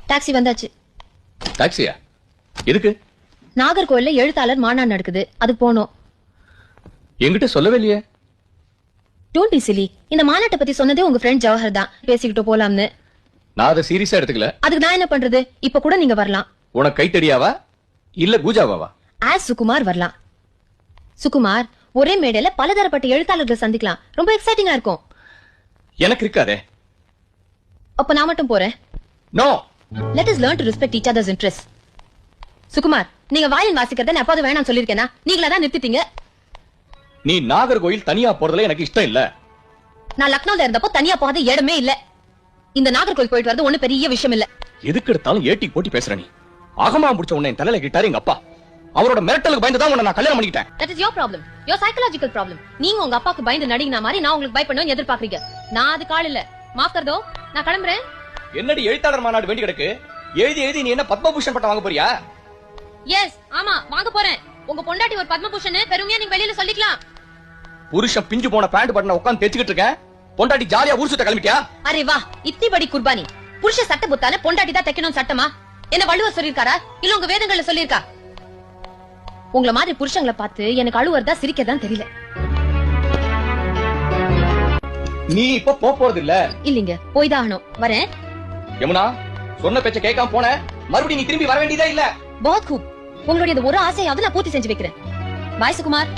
Taxi வந்தாச்சு. டாக்ஸியா? எதுக்கு? நாகர்கோவில்ல எழுத்தாளர் மாநாடு நடக்குது, அது போனோம். என்கிட்ட சொல்லவே இல்லையே. Don't be Chile. இந்த மாநாட்டை பத்தி சொன்னதே உங்க ஃப்ரெண்ட் ஜவஹர் தான். பேசிக்கிட்டு போலாம்னு. நான் அதை சீரியஸா எடுத்துக்கல. அதுக்கு நான் என்ன பண்றது? இப்ப கூட நீங்க வரலாம். உனக்கு கைத்தடியாவா இல்ல பூஜாவாவா? ஆஸ் சுகுமார் வரலாம். சுகுமார், ஒரே மேடையில பலதரப்பட்ட எழுத்தாளர்களை சந்திக்கலாம். ரொம்ப எக்ஸைட்டிங்கா இருக்கும். எனக்கு இருக்காதே. அப்ப நான் மட்டும் போறேன். No. Let us learn to respect each other's interests. Sukumar, நீங்க வயலின் வாசிக்கிறத நான் எப்போது வேணாம் சொல்லிருக்கேனா? நீங்களா தான் நிறுத்திட்டீங்க. நீ நாகர்கோயில் தனியா போறதுல எனக்கு இஷ்டம் இல்ல. நான் லக்னோல இருந்தப்போ தனியா போகாத இடமே இல்ல. இந்த நாகர்கோயில் போயிட்டு வரது ஒண்ணு பெரிய விஷயம் இல்ல. எதுக்கு எடுத்தாலும் ஏட்டி போட்டி பேசுற நீ. ஆகமா முடிச்ச உன்னை என் தலையில கிட்டாரு எங்க அப்பா. அவரோட மிரட்டலுக்கு பயந்து தான் உன்னை நான் கல்யாணம் பண்ணிக்கிட்டேன். That is your problem. Your psychological problem. நீங்க உங்க அப்பாக்கு பயந்து நடிகனா மாதிரி நான் உங்களுக்கு பயப்படணும்னு எதிர்பார்க்கறீங்க. நான் அது கால் இல்ல. மாஃப் கர் தோ. நான் கிளம்புறேன். என்னடி எழுத்தாளர் மாநாடு வேண்டி கிடக்கு? எழுதி நீ என்ன பத்மபூஷன் பட்டம் வாங்க போறியா? எஸ், ஆமா, வாங்க போறேன். உங்க பொண்டாட்டி ஒரு பத்மபூஷன் பெருமையா நீங்க வெளியில சொல்லிக்கலாம். புருஷன் பிஞ்சு போன பேண்ட் பட்டனை உட்கார்ந்து தேய்ச்சிட்டு இருக்கேன். பொண்டாட்டி ஜாலியா ஊர் சுத்த கிளம்பிட்டியா? அரே வா, இத்தி படி குர்பானி. புருஷ சட்ட புத்தானே பொண்டாட்டி தான் தைக்கணும் சட்டமா? என்ன வள்ளுவர் சொல்லிருக்காரா இல்ல உங்க வேதங்கள்ல சொல்லிருக்கா? உங்கள மாதிரி புருஷங்களை பார்த்து எனக்கு அழுவறதா சிரிக்கதான் தெரியல. நீ இப்ப போறது இல்ல. இல்லீங்க, போய் தான் ஆகணும். வரேன். யமுனா, சொன்ன பேச்ச கேட்காம போன மறுபடியும் நீ திரும்பி வர வேண்டியதா இல்ல. बहुत खूब. உங்களுடைய ஒரு ஆசையாவது நான் பூர்த்தி செஞ்சு வைக்கிறேன். பாய் சுகுமார்.